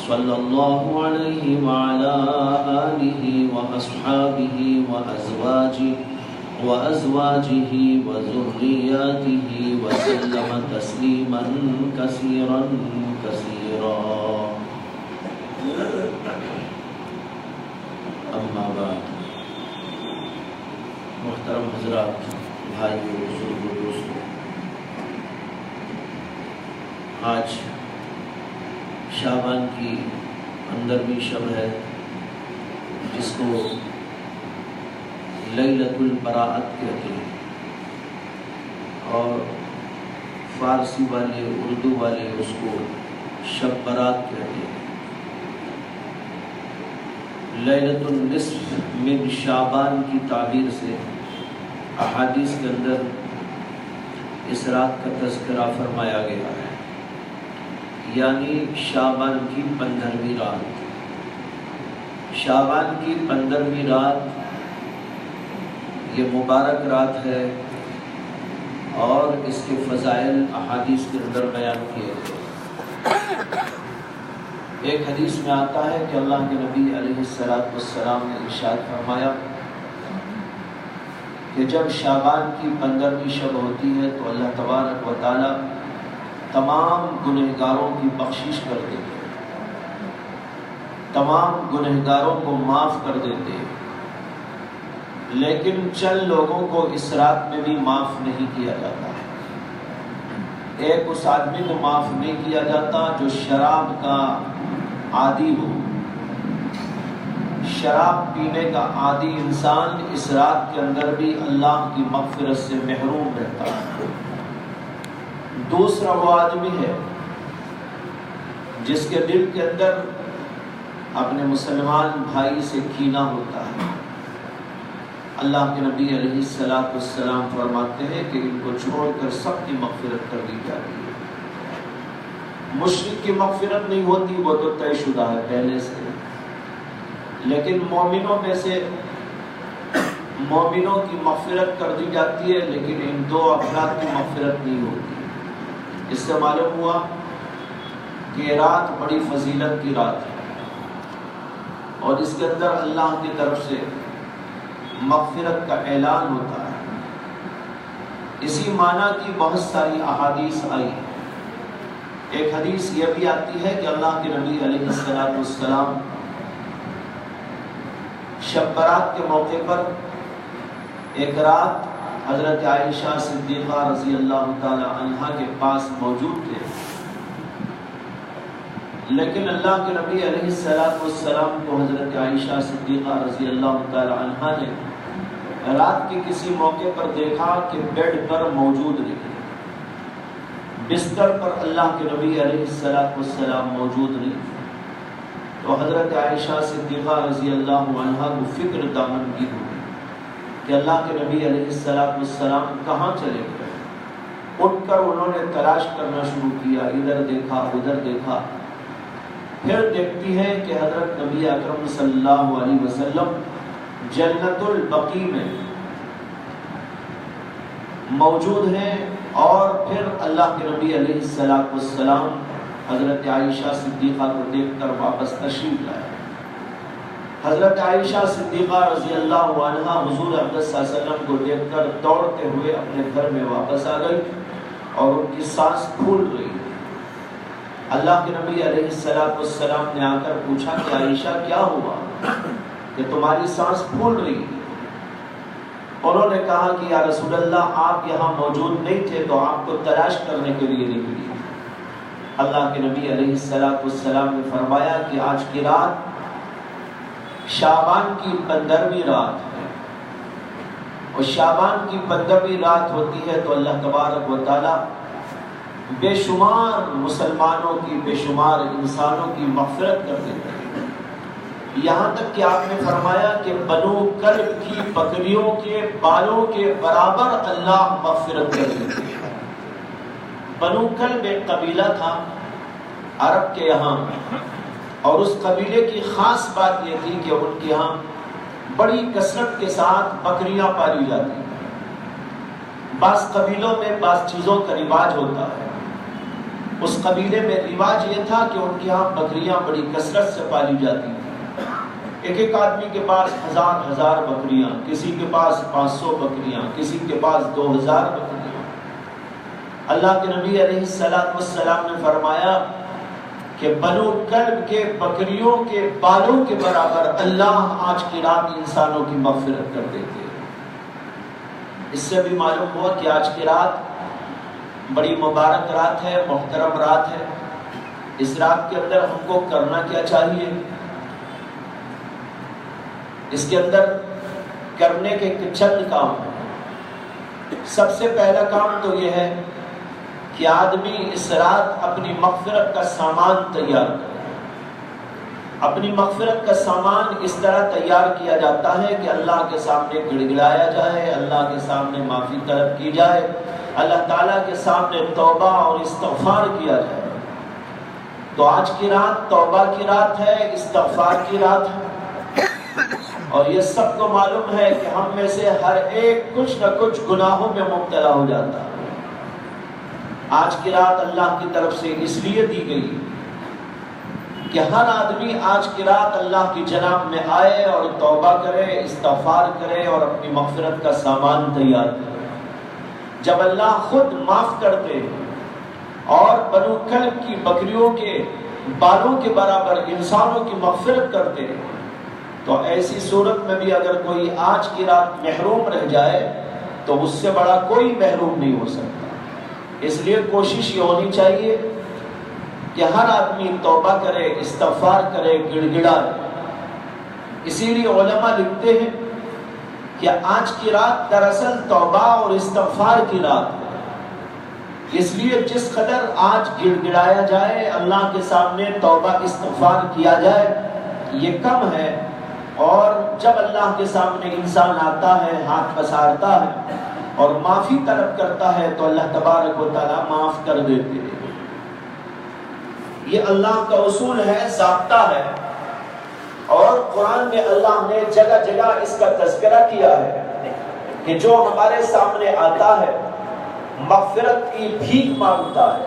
صلی اللہ علیہ وعلی آلہ وأصحابہ وأزواجہ وذریاتہ وسلم تسلیما کثیرا کثیرا اما بعد۔ محترم حضرات، بھائیو، بزرگو، دوستو، آج شعبان کی 15ویں شب ہے، جس کو لیلۃ البراءت کہتے ہیں، اور فارسی والے، اردو والے اس کو شب برات کہتے ہیں۔ لیلۃ النصف من شعبان کی تعبیر سے احادیث کے اندر اس رات کا تذکرہ فرمایا گیا ہے، یعنی شعبان کی 15ویں رات۔ شعبان کی 15ویں رات یہ مبارک رات ہے، اور اس کے فضائل احادیث کے اندر بیان کیے گئے۔ ایک حدیث میں آتا ہے کہ اللہ کے نبی علیہ السلام نے ارشاد فرمایا کہ جب شعبان کی 15ویں شب ہوتی ہے تو اللہ تبارک و تعالی تمام گنہگاروں کی بخشش کر دیتے ہیں، تمام گنہگاروں کو معاف کر دیتے ہیں، لیکن چند لوگوں کو اس رات میں بھی معاف نہیں کیا جاتا۔ ایک اس آدمی کو معاف نہیں کیا جاتا جو شراب کا عادی ہو۔ شراب پینے کا عادی انسان اس رات کے اندر بھی اللہ کی مغفرت سے محروم رہتا ہے۔ دوسرا وہ آدمی ہے جس کے دل کے اندر اپنے مسلمان بھائی سے کینہ ہوتا ہے۔ اللہ کے نبی علیہ السلام فرماتے ہیں کہ ان کو چھوڑ کر سب کی مغفرت کر دی جاتی ہے۔ مشرک کی مغفرت نہیں ہوتی، وہ تو طے شدہ ہے پہلے سے، لیکن مومنوں میں سے مومنوں کی مغفرت کر دی جاتی ہے، لیکن ان دو افراد کی مغفرت نہیں ہوتی۔ اس سے معلوم ہوا کہ یہ رات بڑی فضیلت کی رات ہے، اور اس کے اندر اللہ کی طرف سے مغفرت کا اعلان ہوتا ہے۔ اسی معنی کی بہت ساری احادیث آئی۔ ایک حدیث یہ بھی آتی ہے کہ اللہ کے نبی علیہ السلام شب برات کے موقع پر ایک رات حضرت عائشہ صدیقہ رضی اللہ تعالی عنہا کے پاس موجود تھے، لیکن اللہ کے نبی علیہ السلام کو حضرت عائشہ صدیقہ رضی اللہ تعالی عنہا نے رات کے کسی موقع پر دیکھا کہ بیڈ پر موجود نہیں، بستر پر اللہ کے نبی علیہ السلام موجود نہیں، تو حضرت عائشہ صدیقہ رضی اللہ عنہا کو فکر دامنگیر ہوئی کہ اللہ کے نبی علیہ السلام کہاں چلے گئے۔ اٹھ کر انہوں نے تلاش کرنا شروع کیا، ادھر دیکھا، ادھر دیکھا، پھر دیکھتی ہے کہ حضرت نبی اکرم صلی اللہ علیہ وسلم جنت البقیع میں موجود ہیں، اور پھر اللہ کے نبی علیہ السلام حضرت عائشہ صدیقہ کو دیکھ کر واپس تشریف لائے۔ حضرت عائشہ صدیقہ رضی اللہ عنہا حضور اقدس صلی اللہ علیہ وسلم کو دیکھ کر دوڑتے ہوئے اپنے گھر میں واپس آ گئی، اور ان کی سانس پھول رہی۔ اللہ کے نبی علیہ السلام نے آ کر پوچھا کہ عائشہ کیا ہوا کہ تمہاری سانس پھول رہی؟ انہوں نے کہا کہ یا رسول اللہ آپ یہاں موجود نہیں تھے تو آپ کو تلاش کرنے کے لیے نکلی۔ اللہ کے نبی علیہ السلام نے فرمایا کہ آج کی رات شعبان کی 15ویں رات ہے، اور شعبان کی 15ویں رات ہوتی ہے تو اللہ تبارک و تعالی بے شمار مسلمانوں کی، بے شمار انسانوں کی مغفرت کر دیتے ہیں۔ یہاں تک کہ آپ نے فرمایا کہ بنو کلب کی بکریوں کے بالوں کے برابر اللہ مغفرت کر دیتے ہیں۔ بنو کلب ایک قبیلہ تھا عرب کے یہاں، اور اس قبیلے کی خاص بات یہ تھی کہ ان کے یہاں بڑی کثرت کے ساتھ بکریاں پالی جاتی ہیں۔ بعض قبیلوں میں بعض چیزوں کا رواج ہوتا ہے، اس قبیلے میں رواج یہ تھا کہ ان کے ہاں بکریاں بڑی کثرت سے پالی جاتی تھیں۔ ایک آدمی کے پاس ہزار بکریاں، کسی کے پاس 500 بکریاں، کسی کے پاس 2000 بکریاں۔ اللہ کے نبی علیہ السلام نے فرمایا کہ بنو کلب کے بکریوں کے بالوں کے برابر اللہ آج کی رات انسانوں کی مغفرت کر دیتے ہیں۔ اس سے بھی معلوم ہوا کہ آج کی رات بڑی مبارک رات ہے، محترم رات ہے۔ اس رات کے اندر ہم کو کرنا کیا چاہیے؟ اس کے اندر کرنے کے چند کام ہیں۔ سب سے پہلا کام تو یہ ہے کہ آدمی اس رات اپنی مغفرت کا سامان تیار کرے۔ اپنی مغفرت کا سامان اس طرح تیار کیا جاتا ہے کہ اللہ کے سامنے گڑگڑایا جائے، اللہ کے سامنے معافی طلب کی جائے، اللہ تعالیٰ کے سامنے توبہ اور استغفار کیا جائے۔ تو آج کی رات توبہ کی رات ہے، استغفار کی رات ہے، اور یہ سب کو معلوم ہے کہ ہم میں سے ہر ایک کچھ نہ کچھ گناہوں میں مبتلا ہو جاتا ہے۔ آج کی رات اللہ کی طرف سے اس لیے دی گئی کہ ہر آدمی آج کی رات اللہ کی جناب میں آئے اور توبہ کرے، استغفار کرے اور اپنی مغفرت کا سامان تیار کرے۔ جب اللہ خود معاف کرتے اور بنو کلب کی بکریوں کے بالوں کے برابر انسانوں کی مغفرت کرتے، تو ایسی صورت میں بھی اگر کوئی آج کی رات محروم رہ جائے تو اس سے بڑا کوئی محروم نہیں ہو سکتا۔ اس لیے کوشش یہ ہونی چاہیے کہ ہر آدمی توبہ کرے، استغفار کرے، گڑ گڑائے۔ اسی لیے علماء لکھتے ہیں کہ آج کی رات دراصل توبہ اور استغفار کی رات ہے۔ اس لیے جس قدر آج گڑ گڑایا جائے، اللہ کے سامنے توبہ استغفار کیا جائے، یہ کم ہے۔ اور جب اللہ کے سامنے انسان آتا ہے، ہاتھ پسارتا ہے اور معافی طلب کرتا ہے تو اللہ تبارک و تعالیٰ معاف کر دیتے ہیں۔ یہ اللہ کا اصول ہے، ضابطہ ہے، اور قرآن میں اللہ نے جگہ جگہ اس کا تذکرہ کیا ہے کہ جو ہمارے سامنے آتا ہے مغفرت کی بھیک مانگتا ہے،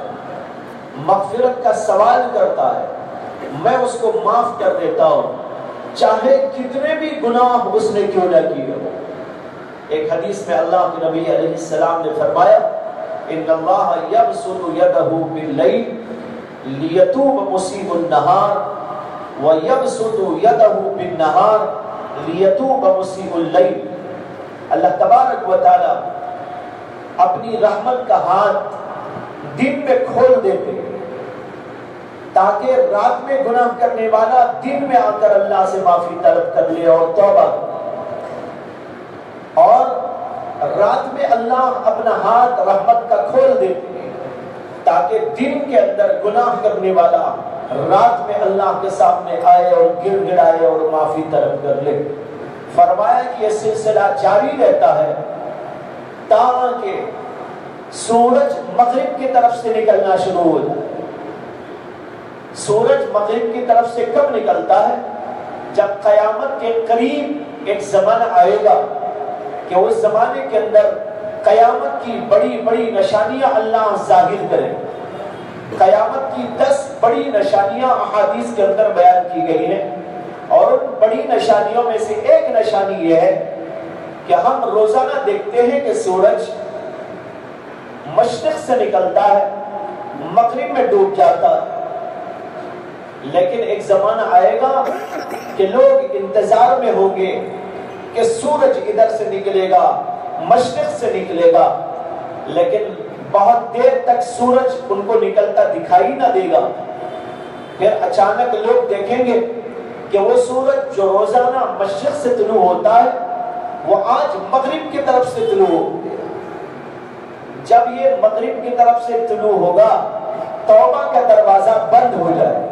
مغفرت کا سوال کرتا ہے، میں اس کو معاف کر دیتا ہوں، چاہے کتنے بھی گناہ اس نے کیوں نہ کیے ہو۔ ایک حدیث میں اللہ کے نبی علیہ السلام نے فرمایا ان اللہ یبسط یدہ باللیل لیتوب مسیء النہار ویبسط یدہ بالنہار لیتوب مسیء اللیل۔ اللہ تبارک و تعالی اپنی رحمت کا ہاتھ دن میں کھول دیتے تاکہ رات میں گناہ کرنے والا دن میں آ کر اللہ سے معافی طلب کر لے اور توبہ کرے، اور رات میں اللہ اپنا ہاتھ رحمت کا کھول دیتے ہیں تاکہ دن کے اندر گناہ کرنے والا رات میں اللہ کے سامنے آئے اور گڑ گڑائے اور معافی طلب کر لے۔ فرمایا کہ یہ سلسلہ جاری رہتا ہے تاکہ سورج مغرب کی طرف سے نکلنا شروع ہو جائے۔ سورج مغرب کی طرف سے کب نکلتا ہے؟ جب قیامت کے قریب ایک زمانہ آئے گا کہ اس زمانے کے اندر قیامت کی بڑی بڑی نشانیاں اللہ ظاہر کرے۔ قیامت کی 10 بڑی نشانیاں احادیث کے اندر بیان کی گئی ہیں، اور ان بڑی نشانیوں میں سے ایک نشانی یہ ہے کہ ہم روزانہ دیکھتے ہیں کہ سورج مشرق سے نکلتا ہے، مغرب میں ڈوب جاتا ہے، لیکن ایک زمانہ آئے گا کہ لوگ انتظار میں ہوں گے کہ سورج ادھر سے نکلے گا، مشرق سے نکلے گا، لیکن بہت دیر تک سورج ان کو نکلتا دکھائی نہ دے گا۔ پھر اچانک لوگ دیکھیں گے کہ وہ سورج جو روزانہ مشرق سے طلوع ہوتا ہے وہ آج مغرب کی طرف سے طلوع ہو گیا۔ جب یہ مغرب کی طرف سے طلوع ہوگا توبہ کا دروازہ بند ہو جائے،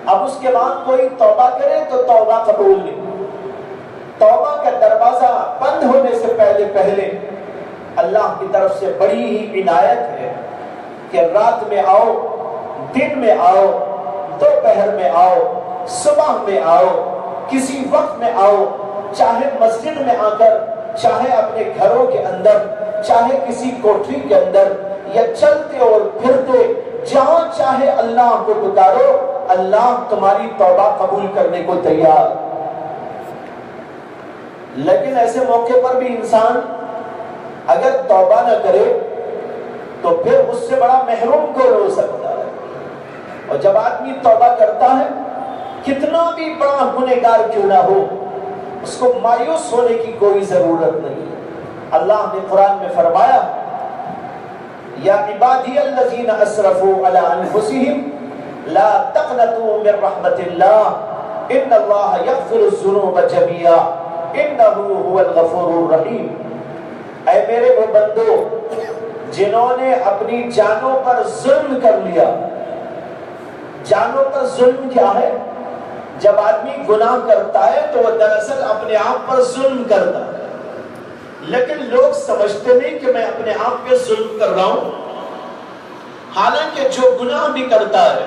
اب اس کے بعد کوئی توبہ کرے تو توبہ قبول نہیں۔ توبہ کا دروازہ بند ہونے سے پہلے اللہ کی طرف سے بڑی ہی عنایت ہے کہ رات میں آؤ، دن میں آؤ، دوپہر میں آؤ، صبح میں آؤ، کسی وقت میں آؤ، چاہے مسجد میں آ کر، چاہے اپنے گھروں کے اندر، چاہے کسی کوٹری کے اندر، یا چلتے اور پھرتے جہاں چاہے اللہ کو پکارو، اللہ تمہاری توبہ قبول کرنے کو تیار۔ لیکن ایسے موقع پر بھی انسان اگر توبہ نہ کرے تو پھر اس سے بڑا محروم کون ہو سکتا ہے؟ اور جب آدمی توبہ کرتا ہے، کتنا بھی بڑا گنہگار کیوں نہ ہو، اس کو مایوس ہونے کی کوئی ضرورت نہیں ہے۔ اللہ نے قرآن میں فرمایا، یا عبادی الذین اسرفوا علی انفسہم لا تقنطوا من رحمت اللہ ان اللہ یغفر الذنوب جميعا انہ هو الغفور الرحیم۔ اے میرے وہ بندو جنہوں نے اپنی جانوں پر ظلم کر لیا۔ جانوں پر ظلم کیا ہے؟ جب آدمی گناہ کرتا ہے تو وہ دراصل اپنے آپ پر ظلم کرتا ہے، لیکن لوگ سمجھتے نہیں کہ میں اپنے آپ پہ ظلم کر رہا ہوں، حالانکہ جو گناہ بھی کرتا ہے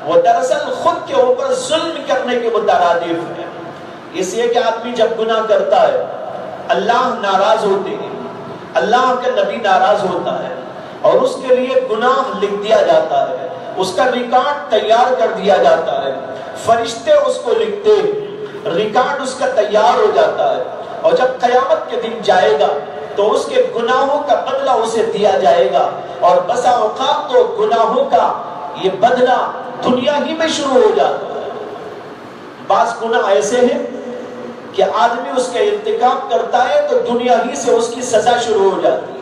وہ دراصل خود کے اوپر ظلم کرنے کے مترادف ہے۔ اس لیے کہ آدمی جب گناہ کرتا ہے اللہ ناراض ہوتے ہیں، اللہ کا نبی ناراض ہوتا ہے، اور اس کے لیے گناہ لکھ دیا جاتا ہے، اس کا ریکارڈ تیار کر دیا جاتا ہے، فرشتے اس کو لکھتے، ریکارڈ اس کا تیار ہو جاتا ہے، اور جب قیامت کے دن جائے گا تو اس کے گناہوں کا بدلہ اسے دیا جائے گا، اور بسا اوقات تو گناہوں کا یہ بدلہ دنیا ہی میں شروع ہو جاتا ہے۔ بعض گناہ ایسے ہیں کہ آدمی اس کا ارتکاب کرتا ہے تو دنیا ہی سے اس کی سزا شروع ہو جاتی ہے،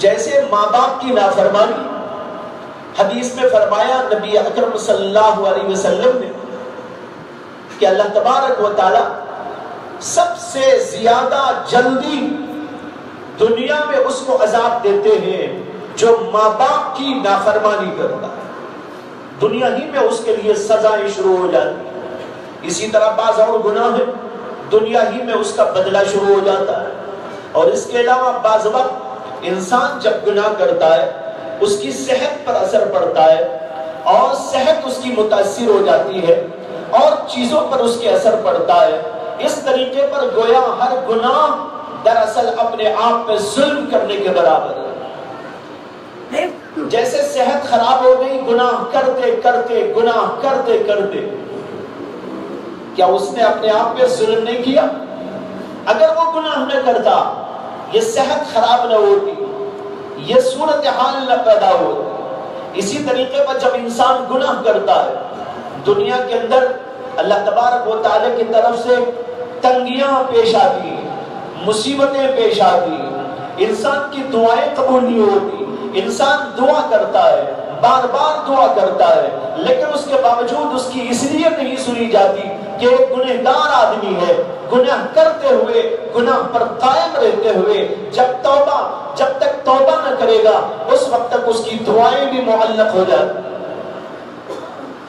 جیسے ماں باپ کی نافرمانی۔ حدیث میں فرمایا نبی اکرم صلی اللہ علیہ وسلم نے کہ اللہ تبارک و تعالی سب سے زیادہ جلدی دنیا میں اس کو عذاب دیتے ہیں جو ماں باپ کی نافرمانی کرتا ہے، دنیا ہی میں اس کے لیے سزائیں شروع ہو جاتی ہیں۔ اسی طرح بعض اور گناہ ہے دنیا ہی میں اس کا بدلہ شروع ہو جاتا ہے، اور اس کے علاوہ بعض وقت انسان جب گناہ کرتا ہے اس کی صحت پر اثر پڑتا ہے، اور صحت اس کی متاثر ہو جاتی ہے، اور چیزوں پر اس کے اثر پڑتا ہے۔ اس طریقے پر گویا ہر گناہ دراصل اپنے آپ پہ ظلم کرنے کے برابر ہے۔ جیسے صحت خراب ہو گئی گناہ کرتے کرتے، گناہ کرتے کرتے، کیا اس نے اپنے آپ پہ ظلم نہیں کیا؟ اگر وہ گناہ نہ کرتا، یہ صحت خراب نہ ہوتی، یہ صورتحال نہ پیدا ہوتی۔ اسی طریقے پر جب انسان گناہ کرتا ہے، دنیا کے اندر اللہ تبارک و تعالی کی طرف سے تنگیاں پیش آتی ہیں، مصیبتیں پیش آتی ہیں، انسان کی دعائیں قبول نہیں ہوتی، انسان دعا کرتا ہے، بار بار دعا کرتا ہے، لیکن اس کے باوجود اس کی اس لیے نہیں سنی جاتی کہ وہ گنہگار آدمی ہے۔ گناہ کرتے ہوئے، گناہ پر قائم رہتے ہوئے جب تک توبہ نہ کرے گا اس وقت تک اس کی دعائیں بھی معلق ہو جاتی۔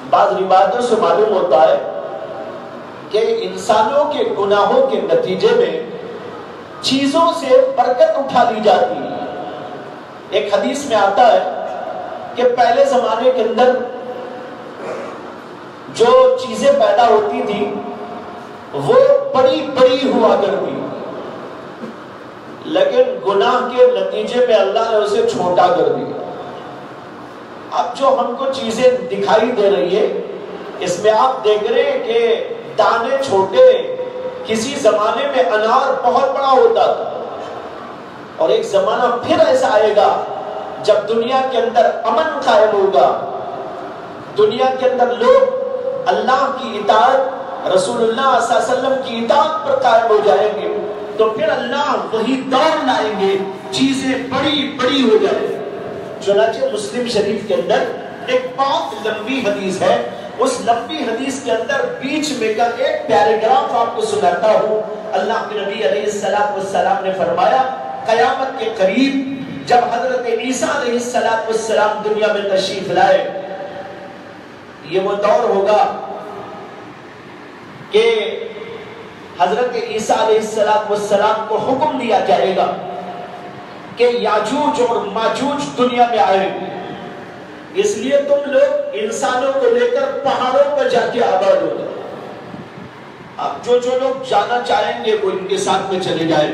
بعض روایتوں سے معلوم ہوتا ہے کہ انسانوں کے گناہوں کے نتیجے میں چیزوں سے برکت اٹھا لی جاتی ہے۔ ایک حدیث میں آتا ہے کہ پہلے زمانے کے اندر جو چیزیں پیدا ہوتی تھی وہ بڑی بڑی ہوا کرتی، لیکن گناہ کے نتیجے میں اللہ نے اسے چھوٹا کر دیا۔ اب جو ہم کو چیزیں دکھائی دے رہی ہے اس میں آپ دیکھ رہے ہیں کہ دانے چھوٹے، کسی زمانے میں انار بہت بڑا ہوتا تھا، اور ایک زمانہ پھر ایسا آئے گا جب دنیا کے اندر امن قائم ہوگا، دنیا کے اندر لوگ اللہ کی اطاعت، رسول اللہ صلی اللہ علیہ وسلم کی اطاعت پر قائم ہو جائیں گے، تو پھر اللہ وہی دور لائیں گے، چیزیں بڑی بڑی ہو جائیں گے۔ چنانچہ مسلم شریف کے اندر ایک بہت لمبی حدیث ہے، اس لمبی حدیث کے اندر بیچ میں کا ایک پیراگراف آپ کو سناتا ہوں۔ اللہ کے نبی علیہ السلام نے فرمایا قیامت کے قریب جب حضرت عیسیٰ علیہ السلام دنیا میں تشریف لائے، یہ وہ دور ہوگا کہ حضرت عیسیٰ علیہ السلام کو حکم دیا جائے گا کہ یاجوج اور ماجوج دنیا میں آئے گے، اس لیے تم لوگ انسانوں کو لے کر پہاڑوں پر جا کے آباد ہو جائے۔ اب جو لوگ جانا چاہیں گے وہ ان کے ساتھ میں چلے جائیں،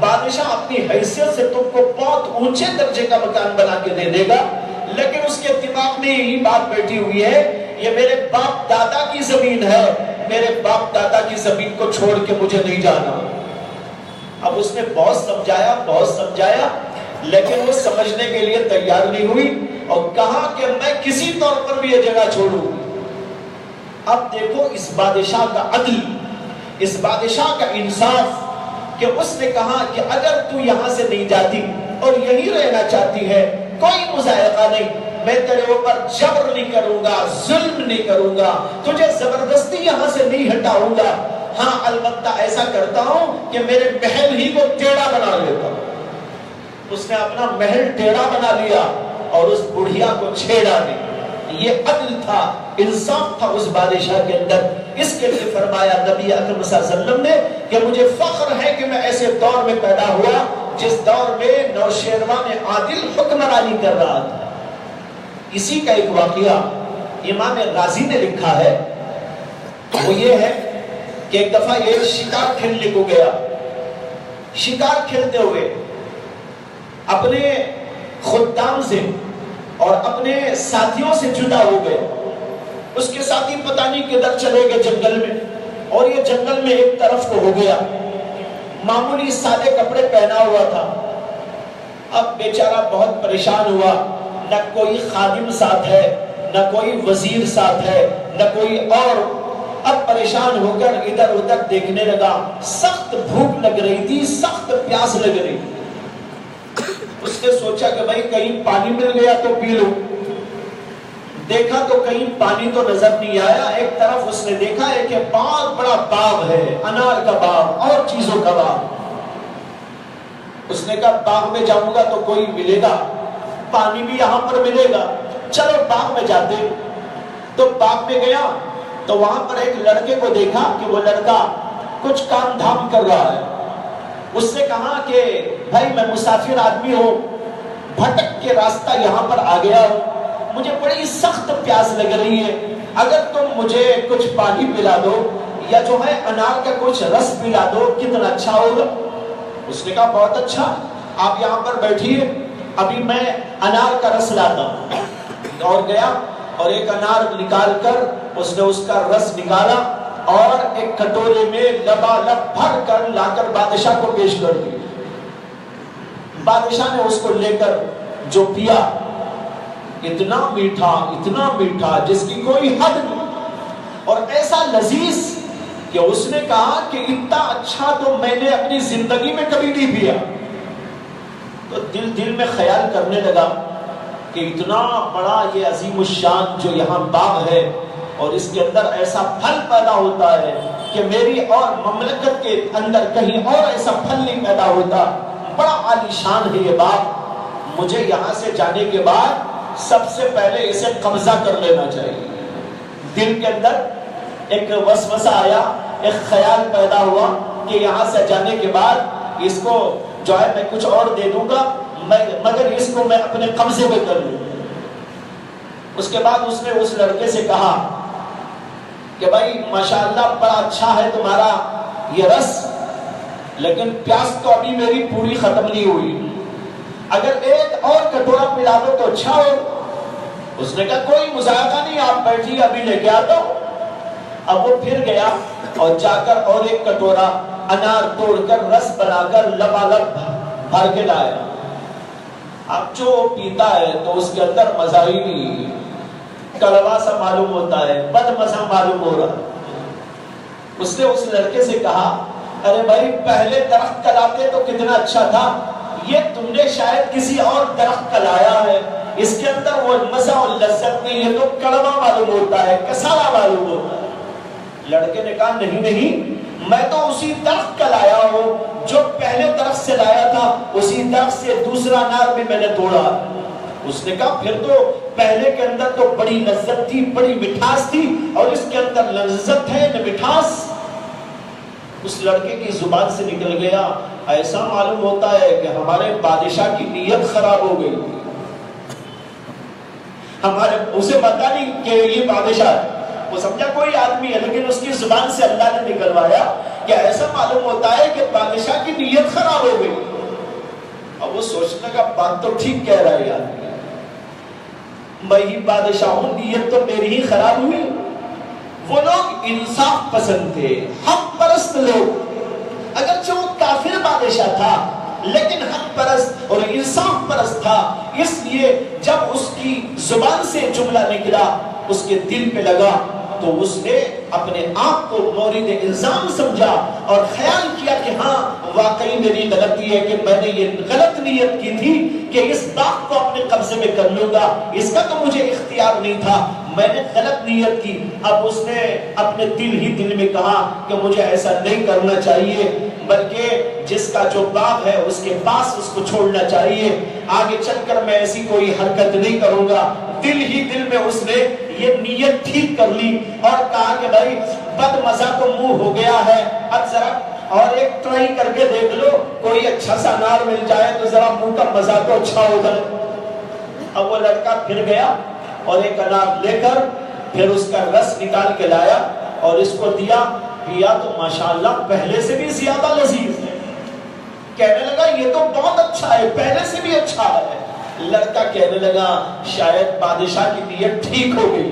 بادشاہ اپنی حیثیت سے تم کو بہت اونچے درجے کا مکان بنا کے دے دے گا، لیکن اس کے دماغ میں یہی بات بیٹھی ہوئی ہے، یہ میرے باپ دادا کی زمین ہے، میرے باپ دادا کی زمین کو چھوڑ کے مجھے نہیں جانا۔ اب اس نے بہت سمجھایا لیکن وہ سمجھنے کے لیے تیار نہیں ہوئی اور کہا کہ میں کسی طور پر بھی یہ جگہ چھوڑوں۔ اب دیکھو اس بادشاہ کا عدل، اس بادشاہ کا انصاف، کہ اس نے کہا کہ اگر تو یہاں سے نہیں جاتی اور یہی رہنا چاہتی ہے کوئی مذائقہ نہیں، میں تیرے اوپر جبر نہیں کروں گا، ظلم نہیں کروں گا، تجھے زبردستی یہاں سے نہیں ہٹاؤں گا، ہاں البتہ ایسا کرتا ہوں کہ میرے محل ہی کو ٹیڑھا بنا لیتا ہوں۔ اس نے اپنا محل ٹیڑھا بنا لیا اور اس بڑھیا کو چھیڑا نہیں۔ یہ عدل تھا، انصاف تھا اس بادشاہ کے اندر۔ اس کے لیے فرمایا نبی اکرم صلی اللہ علیہ وسلم نے کہ مجھے فخر ہے کہ میں ایسے دور میں پیدا ہوا جس دور میں نوشیروان عادل حکمرانی کر رہا تھا۔ اسی کا ایک واقعہ امام غازی نے لکھا ہے، وہ یہ ہے کہ ایک دفعہ یہ شکار کھیلنے کو گیا، شکار کھیلتے ہوئے اپنے خدام سے اور اپنے ساتھیوں سے جدا ہو گئے۔ اس کے ساتھی پتہ نہیں کدھر چلے گئے جنگل میں، اور یہ جنگل میں ایک طرف کو ہو گیا، معمولی سادے کپڑے پہنا ہوا تھا۔ اب بیچارہ بہت پریشان ہوا، نہ کوئی خادم ساتھ ہے، نہ کوئی وزیر ساتھ ہے، نہ کوئی اور۔ اب پریشان ہو کر ادھر ادھر دیکھنے لگا، سخت بھوک لگ رہی تھی، سخت پیاس لگ رہی تھی۔ اس نے سوچا کہ بھائی کہیں پانی مل گیا تو پی لوں۔ دیکھا تو کہیں پانی تو نظر نہیں آیا۔ ایک طرف اس نے دیکھا ہے کہ بہت بڑا باغ ہے، انار کا باغ اور چیزوں کا باغ۔ اس نے کہا باغ میں جاؤں گا تو کوئی ملے گا، پانی بھی یہاں پر ملے گا، چلو باغ میں جاتے۔ تو باغ میں گیا تو وہاں پر ایک لڑکے کو دیکھا کہ وہ لڑکا کچھ کام دھام کر رہا ہے۔ اس نے کہا کہ بھائی میں مسافر آدمی ہوں، بھٹک کے راستہ یہاں پر آ گیا ہوں، مجھے بڑی سخت پیاس لگ رہی ہے، اگر تم مجھے کچھ پانی پلا دو یا جو ہے انار کا کچھ رس پلا دو کتنا اچھا ہوگا۔ اس نے کہا بہت اچھا، آپ یہاں پر بیٹھیے، ابھی میں انار کا رس لاتا ہوں۔ اور گیا اور ایک انار نکال کر اس نے اس کا رس نکالا اور ایک کٹورے میں لبالب بھر کر لا کر بادشاہ کو پیش کر دیا۔ بادشاہ نے اس کو لے کر جو پیا، اتنا میٹھا جس کی کوئی حد نہیں، اور ایسا لذیذ کہ اس نے کہا کہ اتنا اچھا تو میں نے اپنی زندگی میں کبھی نہیں پیا۔ تو دل میں خیال کرنے لگا کہ اتنا بڑا یہ عظیم الشان جو یہاں باغ ہے اور اس کے اندر ایسا پھل پیدا ہوتا ہے کہ میری اور مملکت کے اندر کہیں اور ایسا پھل نہیں پیدا ہوتا، بڑا عالی شان ہے یہ باغ، مجھے یہاں سے جانے کے بعد سب سے پہلے اسے قبضہ کر لینا چاہیے۔ دل کے اندر ایک وسوسہ آیا، ایک خیال پیدا ہوا کہ یہاں سے جانے کے بعد اس کو جو ہے میں کچھ اور دے دوں گا، مگر اس کو میں اپنے قبضے میں کر لوں۔ اس کے بعد اس نے اس لڑکے سے کہا کہ بھائی ماشاءاللہ بڑا اچھا ہے تمہارا یہ رس، لیکن پیاس تو ابھی میری پوری ختم نہیں ہوئی، اگر ایک اور کٹورا پلا دو تو اچھا ہو۔ اس نے کہا کوئی مذائقہ نہیں، آپ بیٹھیے ابھی لے کے آتا ہوں۔ اب وہ پھر گیا اور جا کر اور ایک کٹورا انار توڑ کر رس بنا کر لبالب بھر کے لایا۔ اب جو پیتا ہے تو اس کے اندر مزہ ہی نہیں، کڑوا سا معلوم ہوتا ہے، بد مزہ معلوم ہو رہا۔ اس نے اس لڑکے سے کہا ارے بھائی پہلے درخت کا لاتے تو کتنا اچھا تھا، یہ تم نے شاید کسی اور درخت کا لایا ہے، اس کے اندر وہ مزہ اور لذت نہیں ہے، تو کڑوا معلوم ہوتا ہے، کسالا معلوم ہوتا ہے۔ لڑکے نے کہا نہیں، میں تو اسی درخت کا لایا ہوں جو پہلے درخت سے لایا تھا، اسی درخت سے دوسرا انار بھی میں نے توڑا۔ اس نے کہا پھر تو پہلے کے اندر تو بڑی لذت تھی، بڑی مٹھاس تھی، اور اس کے اندر لذت ہے نہ مٹھاس۔ اس لڑکے کی زبان سے نکل گیا، ایسا معلوم ہوتا ہے کہ ہمارے بادشاہ کی نیت خراب ہو گئی، اسے پتا نہیں کہ یہ بادشاہ ہے، وہ سمجھا کوئی آدمی ہے، لیکن اس کی زبان سے اللہ نے نکلوایا کہ ایسا معلوم ہوتا ہے کہ بادشاہ کی نیت خراب ہو گئی. اب وہ سوچنے کا بات تو ٹھیک کہہ رہا ہے یار، میں ہی بادشاہ ہوں، نیت تو میری ہی خراب ہوئی. وہ لوگ انصاف پسند تھے، حق پرست لوگ، اگرچہ وہ کافر بادشاہ تھا لیکن حق پرست اور انصاف پرست تھا. اس لیے جب اس کی زبان سے جملہ نکلا اس کے دل پہ لگا تو اس نے اپنے آپ کو مورد الزام سمجھا اور خیال کیا کہ ہاں واقعی میری غلطی ہے کہ میں نے یہ غلط نیت کی تھی کہ اس باغ کو اپنے قبضے میں کر لوں گا، اس کا تو مجھے اختیار نہیں تھا، میں نے غلط نیت کی. اب اس نے اپنے دل میں کہا کہ مجھے ایسا نہیں کرنا چاہیے، بلکہ جس کا جو باغ ہے اس کے پاس اس کو چھوڑنا چاہیے، آگے چل کر میں ایسی کوئی حرکت نہیں کروں گا. دل میں اس نے یہ نیت ٹھیک کر لی اور کہا کہ بھائی بد مزہ تو منہ ہو گیا ہے، اب ذرا اور ایک ٹرائی کر کے دیکھ لو، کوئی اچھا سا انار مل جائے تو ذرا منہ کا مزہ تو اچھا ہو جائے. اب وہ لڑکا پھر گیا اور ایک انار لے کر پھر اس کا رس نکال کے لایا اور اس کو دیا، پیا تو ماشاءاللہ پہلے سے بھی زیادہ لذیذ ہے. کہنے لگا یہ تو بہت اچھا ہے، پہلے سے بھی اچھا ہے. لڑکا کہنے لگا شاید بادشاہ کی نیت ٹھیک ہو گئی.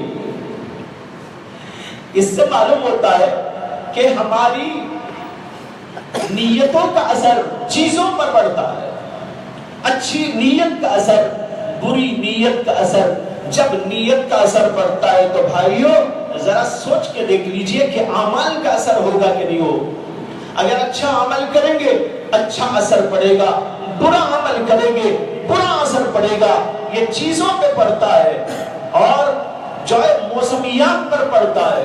اس سے معلوم ہوتا ہے کہ ہماری نیتوں کا اثر چیزوں پر پڑتا ہے. اچھی نیت کا اثر، بری نیت کا اثر. جب نیت کا اثر پڑتا ہے تو بھائیو ذرا سوچ کے دیکھ لیجئے کہ اعمال کا اثر ہوگا کہ نہیں ہو. اگر اچھا عمل کریں گے اچھا اثر پڑے گا، برا عمل کریں گے برا اثر پڑے گا. یہ چیزوں پہ پڑتا ہے اور جو ہے موسمیات پر پڑتا ہے،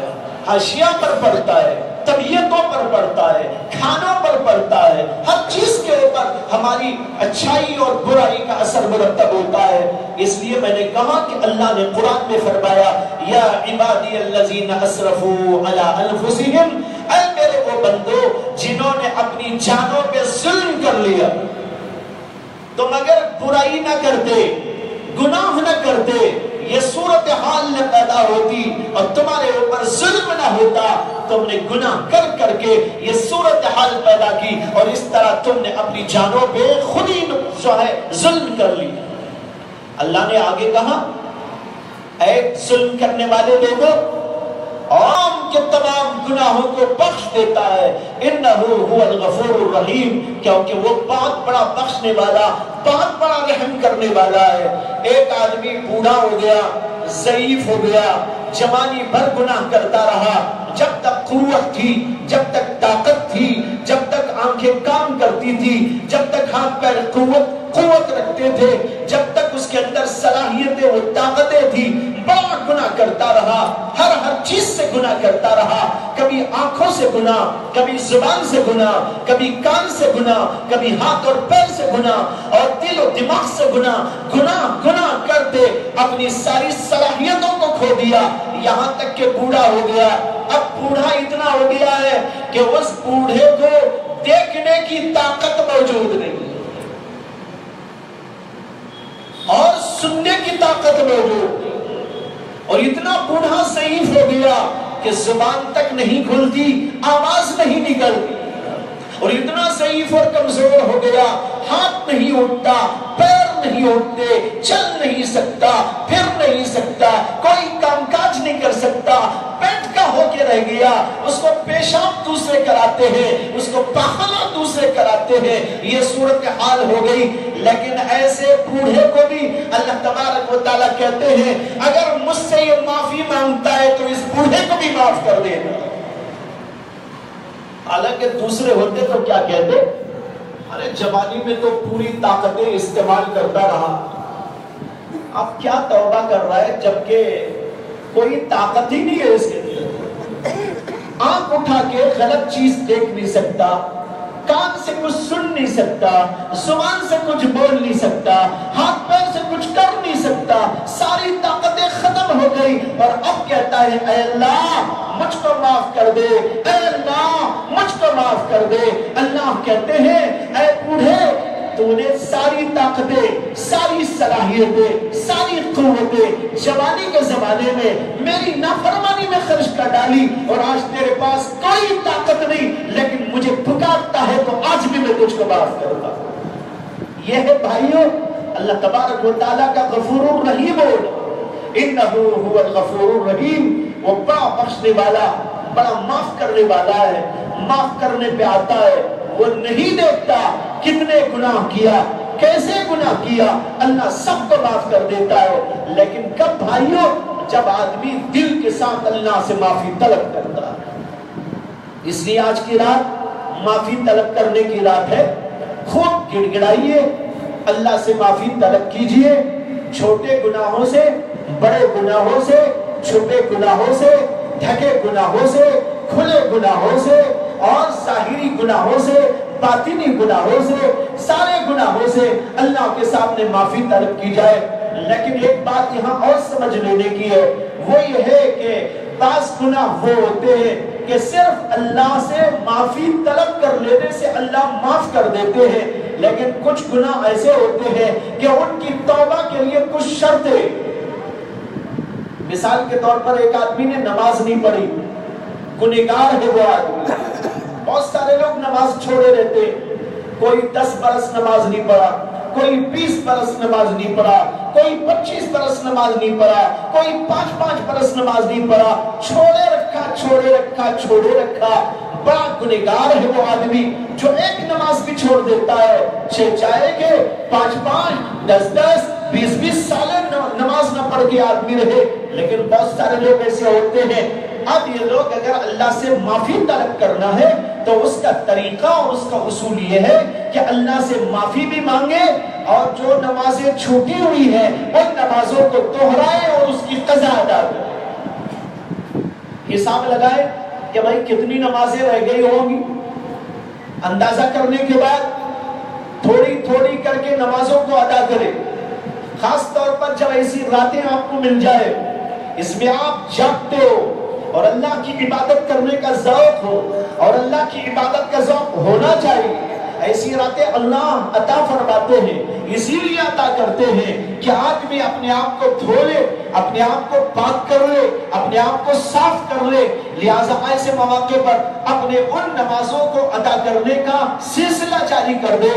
اشیاء پر پڑتا ہے، طبیعتوں پر پڑتا ہے، کھانوں پر پڑتا ہے، ہر چیز کے اوپر ہماری اچھائی اور برائی کا اثر مرتب ہوتا ہے. اس لیے میں نے کہا کہ اللہ نے قرآن میں فرمایا یا عبادی الذین اسرفوا علی انفسہم، اے میرے وہ بندو جنہوں نے اپنی جانوں پہ ظلم کر لیا. تم اگر برائی نہ کرتے، گناہ نہ کرتے، یہ صورتحال نہ پیدا ہوتی اور تمہارے اوپر ظلم نہ ہوتا. تم نے گناہ کر کر کے یہ صورتحال پیدا کی اور اس طرح تم نے اپنی جانوں پہ خود ہی جو ہے ظلم کر لی. اللہ نے آگے کہا اے ظلم کرنے والے لوگوں، عام کے تمام گناہوں کو بخش دیتا ہے. انہو هو الغفور الرحیم، کیونکہ وہ بہت بڑا بخشنے والا، بہت بڑا رحم کرنے والا ہے. ایک آدمی بوڑھا ہو گیا، ضعیف ہو گیا، جوانی بھر گناہ کرتا رہا، جب تک قوت تھی، جب تک طاقت تھی، جب تک آنکھیں کام کرتی تھی، جب تک ہاتھ پیر قوت رکھتے تھے، جب تک اس کے اندر صلاحیتیں و طاقتیں تھی، بڑا گناہ کرتا رہا، ہر چیز سے گناہ کرتا رہا. کبھی آنکھوں سے گناہ، کبھی زبان سے گناہ، کبھی کان سے گناہ، کبھی ہاتھ اور پیر سے گناہ اور دل و دماغ سے گناہ کرتے اپنی ساری صلاحیتوں کو کھو دیا، یہاں تک کہ بوڑھا ہو گیا. اب بوڑھا اتنا ہو گیا ہے کہ اس بوڑھے کو دیکھنے کی طاقت موجود نہیں اور سننے کی طاقت موجود نہیں، اور اتنا بوڑھا ضعیف ہو گیا کہ زبان تک نہیں کھلتی، آواز نہیں نکلتی، اور اتنا ضعیف اور کمزور ہو گیا، ہاتھ نہیں اٹھتا، پیر نہیں اٹھتے، چل نہیں سکتا، پھر نہیں سکتا، کوئی کام کاج نہیں کر سکتا، پیٹ کا ہو کے رہ گیا. اس کو پیشاب دوسرے کراتے ہیں، اس کو پاخانہ دوسرے کراتے ہیں. یہ صورتحال ہو گئی. لیکن ایسے بوڑھے کو بھی اللہ تبارک و تعالیٰ کہتے ہیں اگر مجھ سے یہ معافی مانگتا ہے تو اس بوڑھے کو بھی معاف کر دینا. حالانکہ دوسرے ہوتے تو کیا کہتے، ارے جوانی میں تو پوری طاقتیں استعمال کرتا رہا، اب کیا توبہ کر رہا ہے جبکہ کوئی طاقت ہی نہیں ہے اس کے اندر. آنکھ اٹھا کے غلط چیز دیکھ نہیں سکتا، کان سے کچھ سن نہیں سکتا، زبان سے کچھ بول نہیں سکتا، ہاتھ پیر سے کچھ کر نہیں سکتا، ساری طاقتیں ختم ہو گئی اور اب کہتا ہے اے اللہ مجھ کو معاف کر دے، اے اللہ مجھ کو معاف کر دے. اللہ کہتے ہیں اے بوڑھے تو نے ساری طاقتیں، ساری صلاحیتیں، ساری قوتیں جوانی کے زمانے میں میری نافرمانی میں خرچ کر ڈالی اور آج تیرے پاس کوئی طاقت نہیں، لیکن پکارتا ہے تو آج بھی میں تجھ کو معاف کرتا ہوں۔ یہ ہے بھائیوں اللہ تبارک و تعالیٰ کا غفور الرحیم ہونا۔ انہو هو الغفور الرحیم، وہ بڑا بخشنے والا، بڑا معاف کرنے والا ہے، معاف کرنے پہ آتا ہے۔ وہ نہیں دیکھتا کتنے گناہ کیا، کیسے گناہ کیا، اللہ سب کو معاف کر دیتا ہے۔ لیکن کب بھائیوں؟ جب آدمی دل کے ساتھ اللہ سے معافی طلب کرتا ہے۔ اس لیے آج کی رات معافی طلب کرنے کی رات ہے۔ خوب گڑ گڑائیے، اللہ سے معافی طلب کیجئے، چھوٹے گناہوں سے، بڑے گناہوں سے، چھپے گناہوں سے، ڈھکے گناہوں سے، کھلے گناہوں سے اور ظاہری گناہوں سے، باطنی گناہوں سے، سارے گناہوں سے اللہ کے سامنے معافی طلب کی جائے۔ لیکن ایک بات یہاں اور سمجھ لینے کی ہے، وہ یہ ہے کہ بعض گناہ وہ ہوتے ہیں کہ صرف اللہ سے معافی طلب کر لینے سے اللہ معاف کر دیتے ہیں، لیکن کچھ گناہ ایسے ہوتے ہیں کہ ان کی توبہ کے لیے کچھ شرطیں۔ مثال کے طور پر ایک آدمی نے نماز نہیں پڑھی، گنہگار ہے وہ آدمی۔ بہت سارے لوگ نماز چھوڑے رہتے، کوئی 10 برس نماز نہیں پڑھا، کوئی 20 برس نماز نہیں پڑھا، کوئی 25 برس نماز نہیں پڑھا، کوئی 5 برس نماز نہیں پڑھا، چھوڑے رکھا چھوڑے رکھا چھوڑے رکھا۔ بڑا گنہگار ہے وہ آدمی جو ایک نماز بھی چھوڑ دیتا ہے، چاہے کہ 5 10 20 سال نماز نہ پڑھ کے آدمی رہے۔ لیکن بہت سارے لوگ ایسے ہوتے ہیں۔ اب یہ لوگ اگر اللہ سے معافی طلب کرنا ہے تو اس کا طریقہ اور اس کا اصول یہ ہے کہ اللہ سے معافی بھی مانگے اور جو نمازیں چھوٹی ہوئی ہیں ان نمازوں کو دوہرائے اور اس کی قضا ادا کرے۔ حساب لگائے کہ بھائی کتنی نمازیں رہ گئی ہوں گی، اندازہ کرنے کے بعد تھوڑی تھوڑی کر کے نمازوں کو ادا کرے۔ خاص طور پر جب ایسی راتیں آپ کو مل جائے، اس میں آپ جاگتے ہو اور اللہ کی عبادت کرنے کا ذوق ہو، اور اللہ کی عبادت کا ذوق ہونا چاہیے۔ ایسی راتیں اللہ عطا فرماتے ہیں، اسی لیے عطا کرتے ہیں کہ آدمی اپنے آپ کو دھو لے، اپنے آپ کو پاک کر لے، اپنے آپ کو صاف کر لے۔ لہٰذا ایسے مواقع پر اپنے ان نمازوں کو ادا کرنے کا سلسلہ جاری کر دے،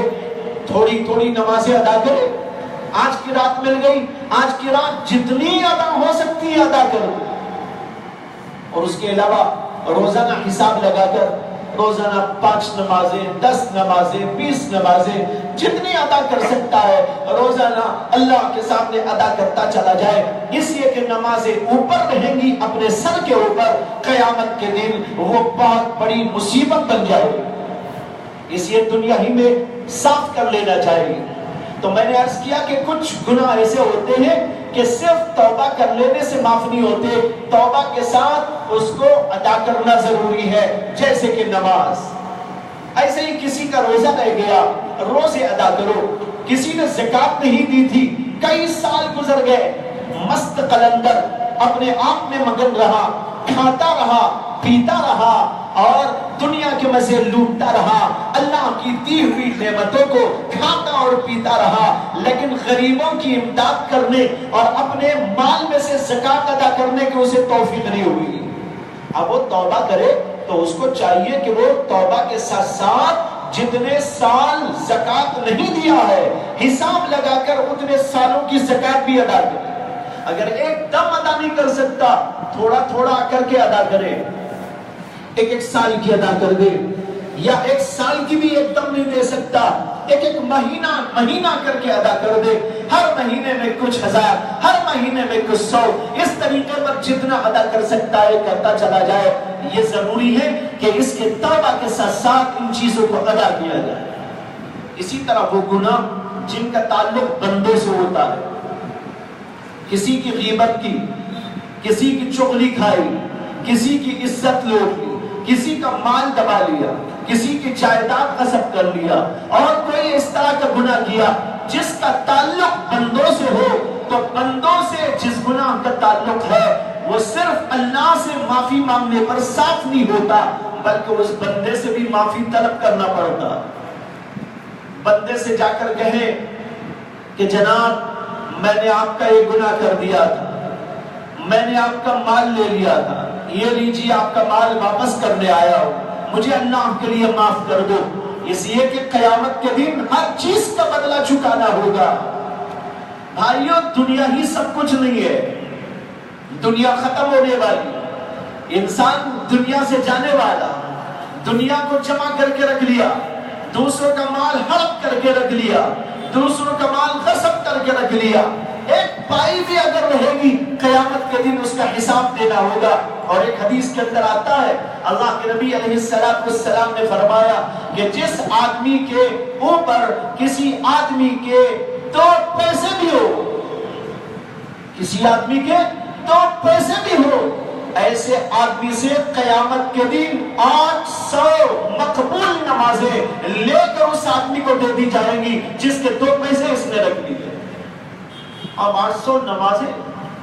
تھوڑی تھوڑی نمازیں ادا کرے۔ آج کی رات مل گئی، آج کی رات جتنی ادا ہو سکتی ہے ادا کرو، اور اس کے علاوہ روزانہ حساب لگا کر روزانہ 5 نمازیں، 10 نمازیں، 20 نمازیں جتنی ادا کر سکتا ہے روزانہ اللہ کے سامنے ادا کرتا چلا جائے، اس لیے کہ نمازیں اوپر رہیں گی اپنے سر کے اوپر، قیامت کے دن وہ بہت بڑی مصیبت بن جائے گی۔ اس لیے دنیا ہی میں صاف کر لینا چاہیے۔ تو میں نے عرض کیا کہ کچھ گناہ ایسے ہوتے ہیں کہ صرف توبہ کر لینے سے معاف نہیں ہوتے، توبہ کے ساتھ اس کو ادا کرنا ضروری ہے، جیسے کہ نماز۔ ایسے ہی کسی کا روزہ رہ گیا، روزے ادا کرو۔ کسی نے زکوٰۃ نہیں دی تھی، کئی سال گزر گئے، مست قلندر اپنے آپ میں مگن رہا، کھاتا رہا، پیتا رہا اور دنیا کے مزے لوٹتا رہا، اللہ کی دی ہوئی نعمتوں کو کھاتا اور پیتا رہا، لیکن غریبوں کی امداد کرنے اور اپنے مال میں سے زکوٰۃ ادا کرنے کی اسے توفیق نہیں ہوئی۔ اب وہ توبہ کرے تو اس کو چاہیے کہ وہ توبہ کے ساتھ ساتھ جتنے سال زکوٰۃ نہیں دیا ہے حساب لگا کر اتنے سالوں کی زکوٰۃ بھی ادا کرے۔ اگر ایک دم ادا نہیں کر سکتا، تھوڑا تھوڑا کر کے ادا کرے، ایک سال کی ادا کر دے، یا 1 سال کی بھی ایک دم نہیں دے سکتا، ایک مہینہ کر کے ادا کر دے، ہر مہینے میں کچھ 1000، ہر مہینے میں کچھ 100، اس طریقے پر جتنا ادا کر سکتا ہے کرتا چلا جائے۔ یہ ضروری ہے کہ اس کے توبہ کے ساتھ ساتھ ان چیزوں کو ادا کیا جائے۔ اسی طرح وہ گناہ جن کا تعلق بندے سے ہوتا ہے، کسی کی غیبت کی، کسی کی چغلی کھائی، کسی کی عزت لوٹ لی، کسی کا مال دبا لیا، کسی کی جائیداد غصب کر لیا، اور کوئی اس طرح کا گناہ کیا جس کا تعلق بندوں سے ہو، تو بندوں سے جس گناہ کا تعلق ہے وہ صرف اللہ سے معافی مانگنے پر صاف نہیں ہوتا، بلکہ اس بندے سے بھی معافی طلب کرنا پڑتا۔ بندے سے جا کر کہے کہ جناب میں نے آپ کا یہ گناہ کر دیا تھا، میں نے آپ کا مال لے لیا تھا، یہ لیجیے آپ کا مال واپس کرنے آیا ہوں، مجھے اللہ کے لیے معاف کر دو، اس لیے کہ قیامت کے دن ہر چیز کا بدلہ چکانا ہوگا۔ بھائیو دنیا ہی سب کچھ نہیں ہے، دنیا ختم ہونے والی، انسان دنیا سے جانے والا، دنیا کو جمع کر کے رکھ لیا، دوسروں کا مال ہڑپ کر کے رکھ لیا، دوسروں کا مال غصب کر کے رکھ لیا، ایک پائی بھی اگر رہے گی قیامت کے دن اس کا حساب دینا ہوگا۔ اور ایک حدیث کے اندر آتا ہے اللہ کے نبی علیہ السلام نے فرمایا کہ جس آدمی کے اوپر کسی آدمی کے 2 پیسے بھی ہو، کسی آدمی کے 2 پیسے بھی ہو، ایسے آدمی سے قیامت کے دن 800 مقبول نمازیں لے کر اس آدمی کو دے دی جائیں گی جس کے 2 پیسے اس نے رکھ دیے۔ اب 800 نمازیں،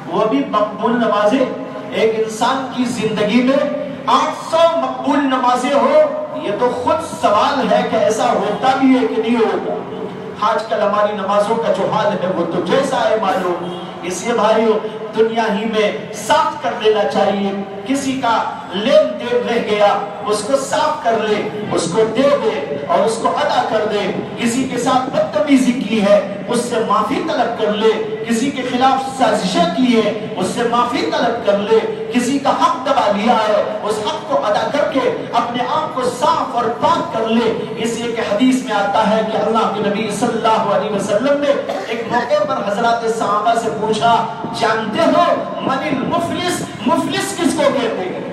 وہ بھی مقبول نمازیں، ایک انسان کی زندگی میں 800 مقبول نمازیں ہو، یہ تو خود سوال ہے کہ ایسا ہوتا بھی ہے کہ نہیں ہوتا۔ آج کل ہماری نمازوں کا جو حال ہے وہ تو جیسا ہے معلوم۔ اس لیے بھائیو دنیا ہی میں صاف کر لینا چاہیے، کسی کا لین دین رہ گیا اس کو صاف کر لے، اس کو دے دے اور اس کو ادا کر دے، کسی کے ساتھ بدتمیزی کی ہے اس سے معافی طلب کر لے، کسی کے خلاف سازشیں کی ہے اس سے معافی طلب کر لے، کسی کا حق دبا لیا ہے اس حق کو ادا کر کے اپنے آپ کو صاف اور پاک کر لے۔ اس لیے کہ حدیث میں آتا ہے کہ اللہ کے نبی صلی اللہ علیہ وسلم نے ایک موقع پر حضرات صحابہ سے پوچھا، جانتے ہو من المفلس، مفلس کس کو کہتے ہیں؟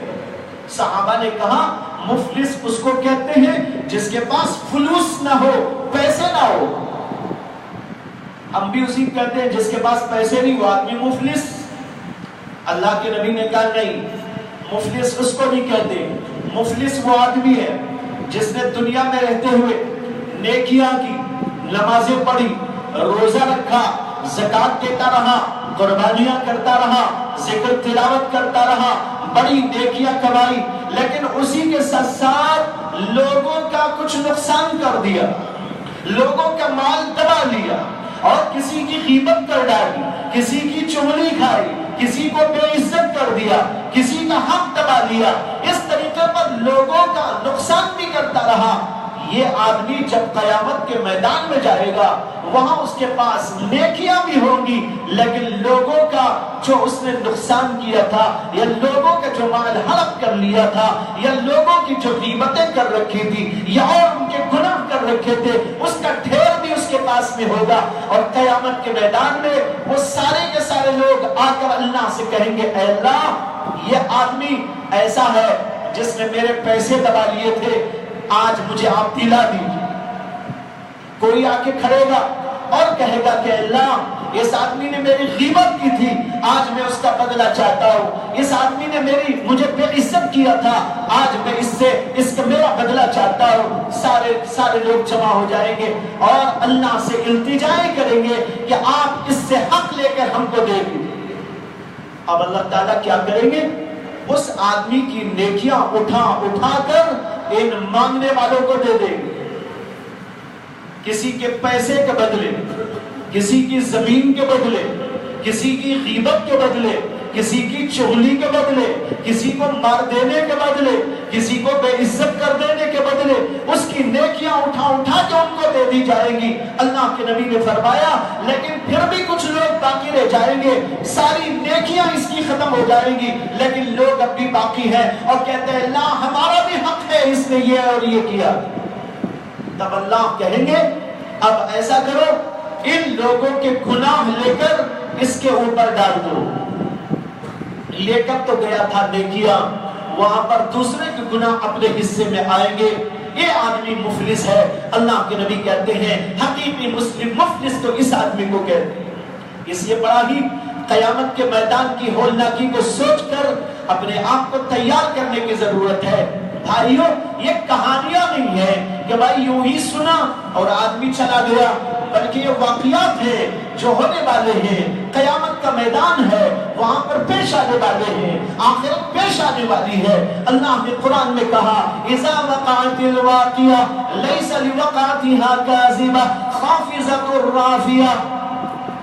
صحابہ نے کہا مفلس اس کو کہتے ہیں جس کے پاس فلوس نہ ہو، پیسے نہ ہو۔ ہم بھی اسی کہتے ہیں جس کے پاس پیسے نہیں وہ آدمی مفلس۔ اللہ کے نبی نے کہا نہیں، مفلس اس کو نہیں کہتے، مفلس وہ آدمی ہے جس نے دنیا میں رہتے ہوئے نیکیاں کی، نمازیں پڑھی، روزہ رکھا، زکات دیتا رہا، قربانیاں کرتا رہا، ذکر تلاوت کرتا رہا، بڑی نیکیاں کمائی، لیکن اسی کے ساتھ ساتھ لوگوں کا کچھ نقصان کر دیا، لوگوں کا مال دبا لیا اور کسی کی غیبت کر ڈالی، کسی کی چغلی کھائی، کسی کو بے عزت کر دیا، کسی کا حق دبا لیا، اس طریقے پر لوگوں کا نقصان بھی کرتا رہا۔ یہ آدمی جب قیامت کے میدان میں جائے گا وہاں اس کے پاس نیکیاں بھی ہوں گی، لیکن لوگوں کا جو اس نے نقصان کیا تھا یا لوگوں کا جو مال ہڑپ کر لیا تھا یا لوگوں کی جو غیبتیں کر رکھی تھی یا اور ان کے گناہ کر رکھے تھے اس کا ڈھیر بھی اس کے پاس میں ہوگا۔ اور قیامت کے میدان میں وہ سارے کے سارے لوگ آ کر اللہ سے کہیں گے اے اللہ یہ آدمی ایسا ہے جس نے میرے پیسے دبا لیے تھے، آج مجھے آپ دلا دیجیے۔ کوئی آ کے کھڑے گا اور کہے گا کہ اللہ اس آدمی نے میری غیبت کی تھی، آج میں اس کا بدلہ چاہتا ہوں، اس آدمی نے مجھے بے عزت کیا تھا، آج میں اس کا میرا بدلہ چاہتا ہوں۔ سارے لوگ جمع ہو جائیں گے اور اللہ سے التجائیں کریں گے کہ آپ اس سے حق لے کر ہم کو دے دیجیے۔ اب اللہ تعالیٰ کیا کریں گے؟ اس آدمی کی نیکیاں اٹھا کر ان مانگنے والوں کو دے دیں گے، کسی کے پیسے کے بدلے، کسی کی زمین کے بدلے، کسی کی غیبت کے بدلے، کسی کی چغلی کے بدلے، کسی کو مار دینے کے بدلے، کسی کو بے عزت کر دینے کے بدلے اس کی نیکیاں اٹھا کے ان کو دے دی جائیں گی۔ اللہ کے نبی نے فرمایا لیکن پھر بھی کچھ لوگ باقی رہ جائیں گے، ساری نیکیاں اس کی ختم ہو جائیں گی لیکن لوگ اب بھی باقی ہیں اور کہتے ہیں اللہ ہمارا بھی حق ہے، اس نے یہ اور یہ کیا۔ تب اللہ کہیں گے اب ایسا کرو ان لوگوں کے گناہ لے کر اس کے اوپر ڈال دو۔ لے کر تو گیا تھا نیکیاں، وہاں پر دوسرے کے گناہ اپنے حصے میں آئیں گے، یہ آدمی مفلس ہے۔ اللہ کے نبی کہتے ہیں حقیقی مسلم مفلس تو اس آدمی کو کہتے ہیں۔ اس لیے بڑا ہی قیامت کے میدان کی ہولناکی کو سوچ کر اپنے آپ کو تیار کرنے کی ضرورت ہے۔ بھائیو یہ کہانیاں نہیں ہیں کہ بھائی یوں ہی سنا اور آدمی چلا گیا، بلکہ یہ واقعات ہیں جو ہونے والے ہیں، قیامت کا میدان ہے، وہاں پر پیش آنے والے ہیں، آخرت پیش آنے والی ہے۔ اللہ نے قرآن میں کہا اذا وقعت الواقعہ لیس لوقعتها کاذبہ خافضۃ رافعہ۔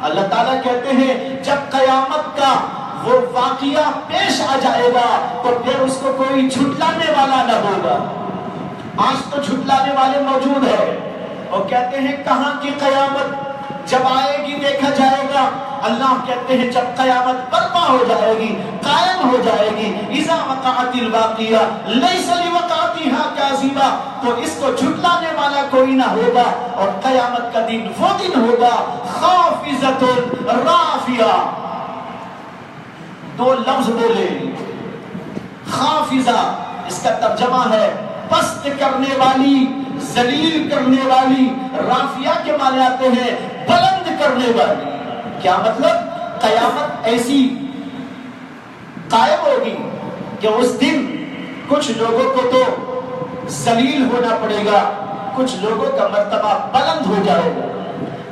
اللہ تعالیٰ کہتے ہیں جب قیامت کا وہ واقعہ پیش آ جائے گا تو پھر اس کو کوئی جھٹلانے والا نہ ہوگا۔ آج تو جھٹلانے والے موجود ہیں اور کہتے ہیں کہاں کی قیامت، جب آئے گی دیکھا جائے گا۔ اللہ کہتے ہیں جب قیامت برپا ہو جائے گی، قائم ہو جائے گی، اذا وقعت الواقعہ لیس لوقعتها کاذبہ، تو اس کو جھٹلانے والا کوئی نہ ہوگا، اور قیامت کا دن وہ دن ہوگا خافضۃ رافعہ۔ دو لفظ بولے، خافضہ اس کا ترجمہ ہے پست کرنے والی، ذلیل کرنے والی، رافعہ کے معنی آتے ہیں بلند کرنے والی۔ کیا مطلب؟ قیامت ایسی قائم ہوگی کہ اس دن کچھ لوگوں کو تو ذلیل ہونا پڑے گا، کچھ لوگوں کا مرتبہ بلند ہو جائے گا۔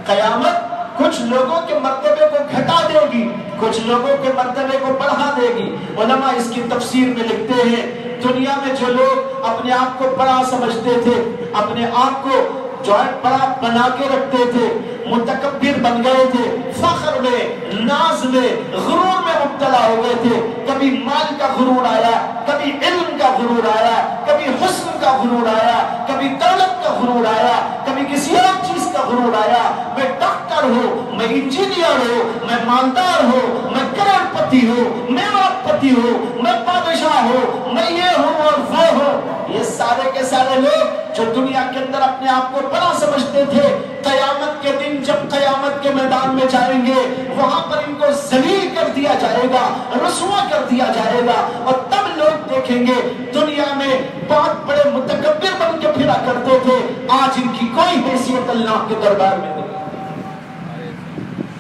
قیامت کچھ لوگوں کے مرتبے کو گھٹا دے گی، کچھ لوگوں کے مرتبے کو بڑھا دے گی۔ علماء اس کی تفسیر میں لکھتے ہیں دنیا میں جو لوگ اپنے آپ کو بڑا سمجھتے تھے، اپنے آپ کو جو ہے بڑا بنا کے رکھتے تھے، متکبر بن گئے تھے، فخر میں، ناز میں، غرور میں مبتلا ہو گئے تھے، کبھی مال کا غرور آیا، کبھی علم کا غرور آیا، کبھی حسن کا غرور آیا، کبھی دولت کا غرور آیا، کبھی کسی اور چیز کا غرور آیا۔ میں ڈاکٹر ہوں، میں انجینئر ہوں، میں مالدار ہوں، میں کروڑ پتی ہوں، میں ارب پتی ہوں، میں بادشاہ ہوں، میں یہ ہوں اور وہ ہوں۔ یہ سارے کے سارے لوگ جو دنیا کے اندر اپنے آپ کو بڑا سمجھتے تھے، قیامت کے دن جب قیامت کے میدان میں جائیں گے، وہاں پر ان کو ذلیل کر دیا جائے گا، رسوا کر دیا جائے گا، اور تب لوگ دیکھیں گے دنیا میں بہت بڑے متکبر بن کے پھرا کرتے تھے، آج ان کی کوئی حیثیت اللہ کے دربار میں نہیں۔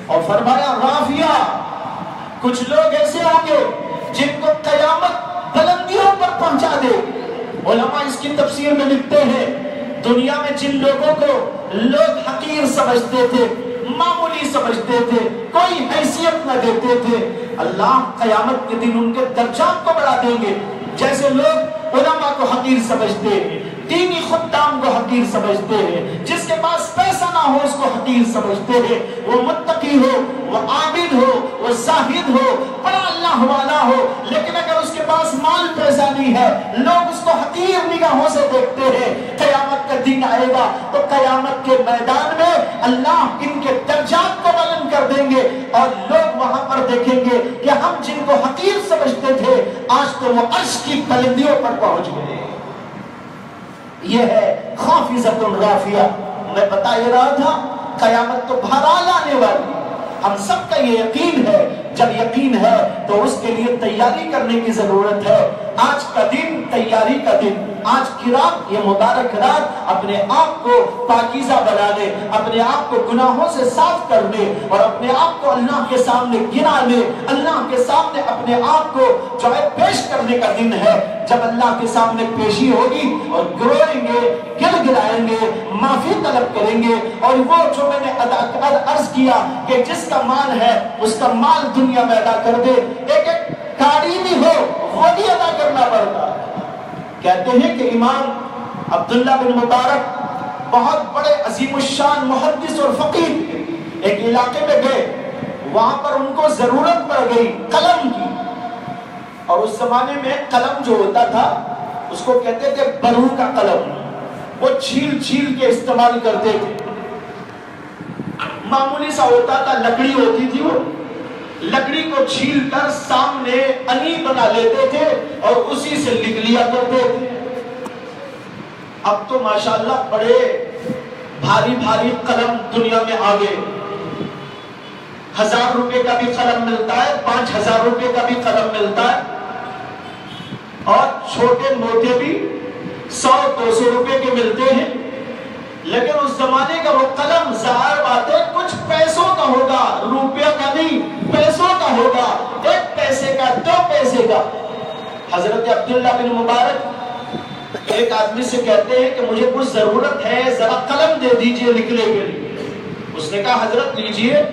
اور فرمایا رافعہ، کچھ لوگ ایسے ہوں گے جن کو قیامت بلندیوں پر پہنچا دے۔ علماء اس کی تفسیر میں لکھتے ہیں دنیا میں جن لوگوں کو لوگ حقیر سمجھتے تھے، معمولی سمجھتے تھے، کوئی حیثیت نہ دیتے تھے، اللہ قیامت کے دن ان کے درجات کو بڑھا دیں گے۔ جیسے لوگ علماء کو حقیر سمجھتے ہیں، دینی خدام کو حقیر سمجھتے ہیں، جس کے پاس پیسہ نہ ہو اس کو حقیر سمجھتے ہیں، وہ متقی ہو، وہ عابد ہو، وہ زاہد ہو، بڑا اللہ والا ہو، لیکن اگر اس کے پاس مال پیسہ نہیں ہے لوگ اس کو حقیر نگاہوں سے دیکھتے ہیں۔ قیامت کا دن آئے گا تو قیامت کے میدان میں اللہ ان کے درجات کو بلند کر دیں گے، اور لوگ وہاں پر دیکھیں گے کہ ہم جن کو حقیر سمجھتے تھے آج تو وہ عرش کی بلندیوں پر پہنچ گئے۔ یہ ہے خافضۃ رافعہ۔ میں بتا یہ رہا تھا قیامت تو بہرحال آنے والی، ہم سب کا یہ یقین ہے۔ جب یقین ہے تو اس کے لیے تیاری کرنے کی ضرورت ہے۔ آج کا دن تیاری کا دن، آج کی رات، یہ مبارک رات اپنے آپ کو پاکیزہ بنا لے، اپنے آپ کو گناہوں سے صاف کر لے، اور اپنے آپ کو اللہ کے سامنے گرا لے۔ اللہ کے سامنے اپنے آپ کو جو ہے پیش کرنے کا دن ہے۔ جب اللہ کے سامنے پیشی ہوگی اور گروئیں گے، گر گرائیں گے، معافی طلب کریں گے، اور وہ جو میں نے عرض کیا کہ جس کا مال ہے اس کا مال دنیا میں ادا کر دے، ایک ایک کاڑی بھی ہو وہ بھی ادا کرنا پڑتا ہے۔ کہتے ہیں کہ امام عبداللہ بن مبارک بہت بڑے عظیم الشان محدث اور فقیہ ایک علاقے میں گئے، وہاں پر ان کو ضرورت پڑ گئی قلم کی، اور اس زمانے میں قلم جو ہوتا تھا اس کو کہتے تھے برو کا قلم، وہ چھیل چھیل کے استعمال کرتے تھے۔ معمولی سا ہوتا تھا، لکڑی ہوتی تھی، وہ لکڑی کو چھیل کر سامنے انی بنا لیتے تھے اور اسی سے لکھ لیا کرتے تھے۔ اب تو ماشاءاللہ بڑے بھاری بھاری قلم دنیا میں آ گئے، 1000 روپے کا بھی قلم ملتا ہے، 5000 روپے کا بھی قلم ملتا ہے، اور چھوٹے موٹے بھی 100-200 روپے کے ملتے ہیں۔ لیکن اس زمانے کا وہ قلم ظاہر بات ہے کچھ پیسوں کا ہوگا، روپیہ کا نہیں، پیسوں کا ہوگا، 1 پیسے کا، 2 پیسے کا۔ حضرت عبداللہ بن مبارک ایک آدمی سے کہتے ہیں کہ مجھے کچھ ضرورت ہے، ذرا قلم دے دیجئے لکھنے کے لیے۔ اس نے کہا حضرت لیجئے،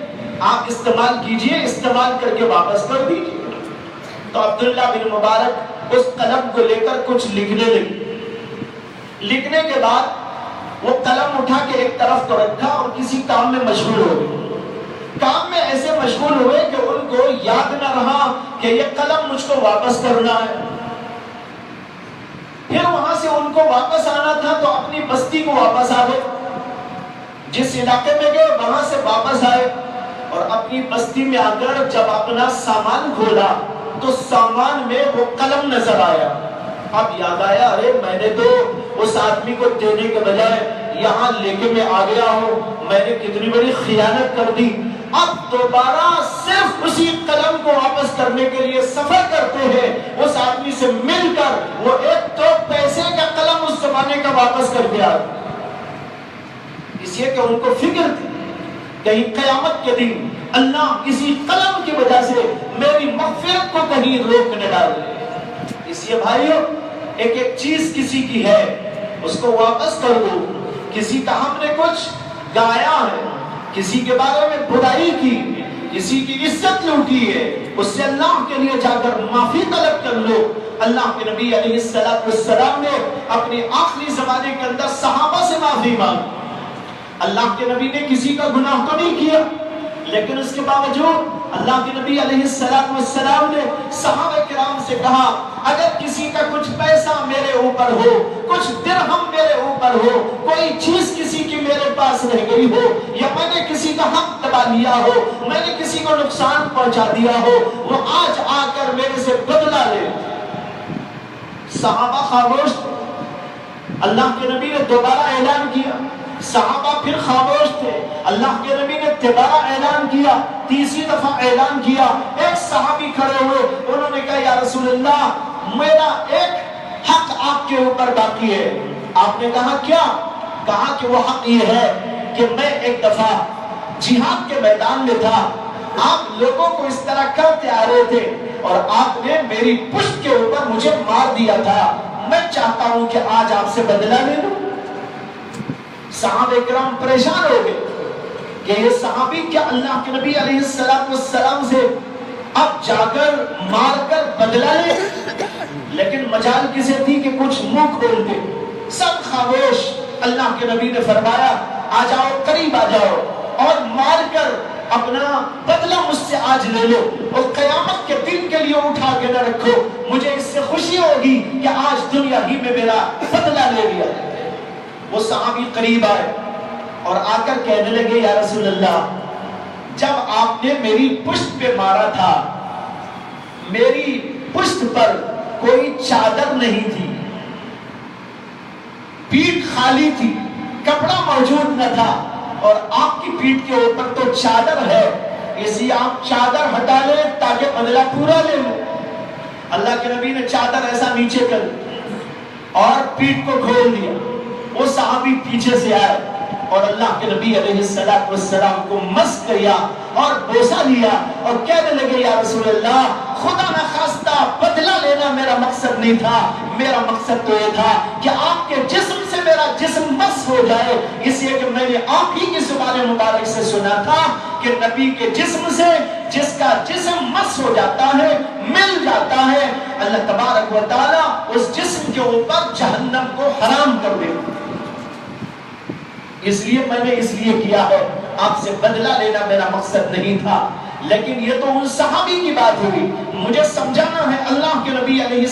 آپ استعمال کیجئے، استعمال کر کے واپس کر دیجئے۔ تو عبداللہ بن مبارک اس قلم کو لے کر کچھ لکھنے لگے۔ لکھنے کے بعد وہ قلم اٹھا کے ایک طرف تو رکھا اور کسی کام میں مشغول ہو گئے۔ کام میں ایسے مشغول ہوئے کہ ان کو یاد نہ رہا کہ یہ قلم مجھ کو واپس کرنا ہے۔ پھر وہاں سے ان کو واپس آنا تھا تو اپنی بستی کو واپس آ گئے، جس علاقے میں گئے وہاں سے واپس آئے، اور اپنی بستی میں آ کر جب اپنا سامان کھولا تو سامان میں وہ قلم نظر آیا۔ اب یاد آیا، ارے میں نے تو اس آدمی کو دینے کے بجائے یہاں لے کے میں آ گیا ہوں، میں نے کتنی بڑی خیانت کر دی۔ اب دوبارہ صرف اسی قلم کو واپس کرنے کے لیے سفر کرتے ہیں، اس آدمی سے مل کر وہ ایک تو پیسے کا قلم اس زمانے کا واپس کر دیا، اس لیے کہ ان کو فکر تھی کہیں قیامت کے دن اللہ کسی قلم کی وجہ سے میری مغفرت کو کہیں روک نہ ڈالے۔ اس لیے بھائیو، ایک ایک چیز کسی کی ہے اس کو واپس کر دو۔ کسی کا ہم نے کچھ گایا ہے، کسی کے بارے میں برائی کی، کسی کی عزت لوٹی ہے، اس سے اللہ کے لیے جا کر معافی طلب کر لو۔ اللہ کے نبی علیہ السلام نے اپنے آخری زمانے کے اندر صحابہ سے معافی مانگی۔ اللہ کے نبی نے کسی کا گناہ تو نہیں کیا، لیکن اس کے باوجود اللہ کے نبی علیہ السلام نے صحابہ کرام سے کہا، اگر کسی کا کچھ پیسہ میرے اوپر ہو، کچھ درہم میرے اوپر ہو، کوئی چیز کسی کی میرے پاس رہ گئی ہو، یا میں نے کسی کا حق دبا لیا ہو، میں نے کسی کو نقصان پہنچا دیا ہو، وہ آج آ کر میرے سے بدلہ لے۔ صحابہ خاموش تھے، اللہ کے نبی نے دوبارہ اعلان کیا، صحابہ پھر خاموش تھے، اللہ کے نبی نے دوبارہ اعلان کیا، تیسری دفعہ اعلان کیا۔ ایک صحابی کھڑے ہوئے، انہوں نے کہا، یا رسول اللہ، میرا ایک حق آپ کے اوپر باقی ہے۔ آپ نے کہا کیا؟ کہا کہ وہ حق یہ ہے کہ میں ایک دفعہ جہاد کے میدان میں تھا، آپ لوگوں کو اس طرح کرتے آ رہے تھے اور آپ نے میری پشت کے اوپر مجھے مار دیا تھا، میں چاہتا ہوں کہ آج آپ سے بدلہ لے لوں۔ صحابہ کرام پریشان ہو گئے کہ یہ صحابی کیا اللہ کے نبی علیہ السلام سے اب جا کر مار کر بدلہ لے؟ لیکن مجال کسے تھی کہ کچھ منہ کھول دے، سب خاموش۔ اللہ کے نبی نے فرمایا، آ جاؤ، قریب آ جاؤ اور مار کر اپنا بدلہ مجھ سے آج لے لو، اور قیامت کے دن کے لیے اٹھا کے نہ رکھو، مجھے اس سے خوشی ہوگی کہ آج دنیا ہی میں میرا بدلہ لے لیا۔ وہ صحابی قریب آئے اور آ کر کہنے لگے، یا رسول اللہ، جب آپ نے میری پشت پہ مارا تھا، میری پشت پر کوئی چادر نہیں تھی، پیٹھ خالی تھی، کپڑا موجود نہ تھا، اور آپ کی پیٹھ کے اوپر تو چادر ہے، اس لیے آپ چادر ہٹا لیں تاکہ بدلہ پورا لے لیں۔ اللہ کے نبی نے چادر ایسا نیچے کر اور پیٹھ کو کھول دیا۔ وہ صحابی پیچھے سے آئے اور اللہ کے نبی علیہ السلام کو مس کیا اور بوسہ لیا اور کہنے لگے، یا رسول اللہ، خدا نہ خواستہ بدلہ لینا میرا مقصد نہیں تھا، میرا مقصد تو یہ تھا کہ آپ کے جسم سے میرا جسم مس ہو جائے، اس لیے کہ میں نے آپ ہی کی زبان مبارک سے سنا تھا کہ نبی کے جسم سے جس کا جسم مس ہو جاتا ہے، مل جاتا ہے، اللہ تبارک و تعالیٰ اس جسم کے اوپر جہنم کو حرام کر دے۔ اس لیے میں نے اس لیے کیا ہے، آپ سے بدلہ لینا میرا مقصد نہیں تھا۔ لیکن یہ تو ان صحابی کی بات ہوئی، مجھے سمجھانا ہے اللہ کے نبی علیہ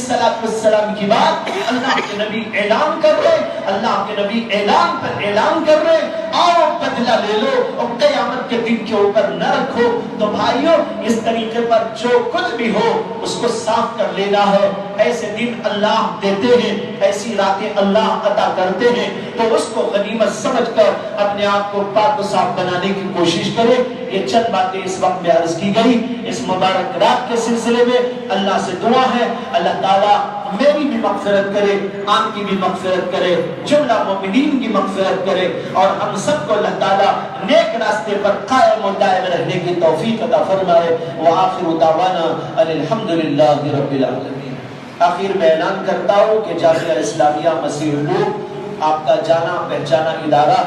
السلام کی بات۔ اللہ کے نبی اعلان کر رہے، اللہ کے نبی اعلان پر اعلان کر رہے، آؤ بدلہ لے لو اور قیامت کے دن کے اوپر نہ رکھو۔ تو بھائیو، اس طریقے پر جو کچھ بھی ہو اس کو صاف کر لینا ہے۔ ایسے دن اللہ دیتے ہیں، ایسی راتیں اللہ عطا کرتے ہیں، تو اس کو غنیمت سمجھ کر اپنے آپ کو پاک و صاف بنانے کی کوشش کرے۔ یہ چند باتیں اس وقت میں عرض کی گئی اس مبارک رات کے سلسلے میں۔ اللہ سے دعا ہے اللہ تعالیٰ میری بھی مغفرت کرے، آپ کی بھی مغفرت کرے، جملہ مومنین کی مغفرت کرے، اور ہم سب کو اللہ تعالیٰ نیک راستے پر قائم و دائم رہنے کی توفیق عطا فرمائے۔ وآخر دعوانا ان الحمدللہ رب العالمین۔ آخر میں اعلان کرتا ہوں کہ جامعہ اسلامیہ مسیح النور آپ کا جانا پہچانا ادارہ،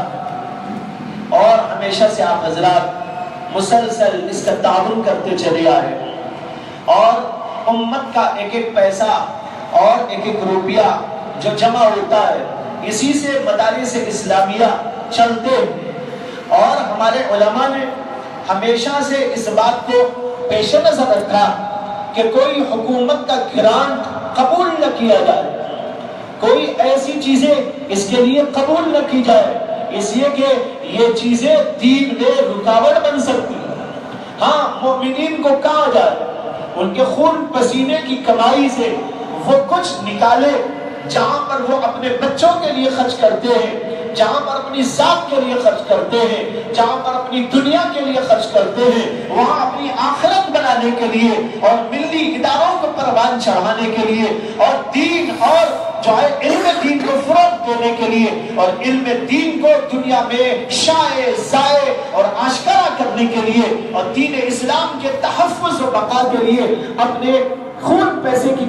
اور ہمیشہ سے آپ حضرات مسلسل اس کا تعاون کرتے چلے آئے، اور امت کا ایک ایک پیسہ اور ایک ایک روپیہ جو جمع ہوتا ہے، اسی سے مدارس اسلامیہ چلتے ہیں، اور ہمارے علماء نے ہمیشہ سے اس بات کو پیش نظر رکھا کہ کوئی حکومت کا گرانٹ قبول نہ کیا جائے، کوئی ایسی چیزیں اس کے لیے قبول نہ کی جائے، اس لیے کہ یہ چیزیں دین میں رکاوٹ بن سکتی ہیں۔ ہاں مومنین کو کہا جائے ان کے خون پسینے کی کمائی سے وہ کچھ نکالے، جہاں پر وہ اپنے بچوں کے لیے خرچ کرتے ہیں، جہاں پر اپنی ذات کے لیے خرچ کرتے ہیں، جہاں پر اپنی دنیا کے لیے خرچ کرتے ہیں، وہاں اپنی آخرت بنانے کے لیے اور ملی اداروں کو پروان چڑھانے کے لیے اور دین اور جو ہے علم دین کو فروغ دینے کے لیے اور علم دین کو دنیا میں شائع ضائع اور آشکارا کرنے کے لیے اور دین اسلام کے تحفظ و بقا کے لیے اپنے خون پیسے کی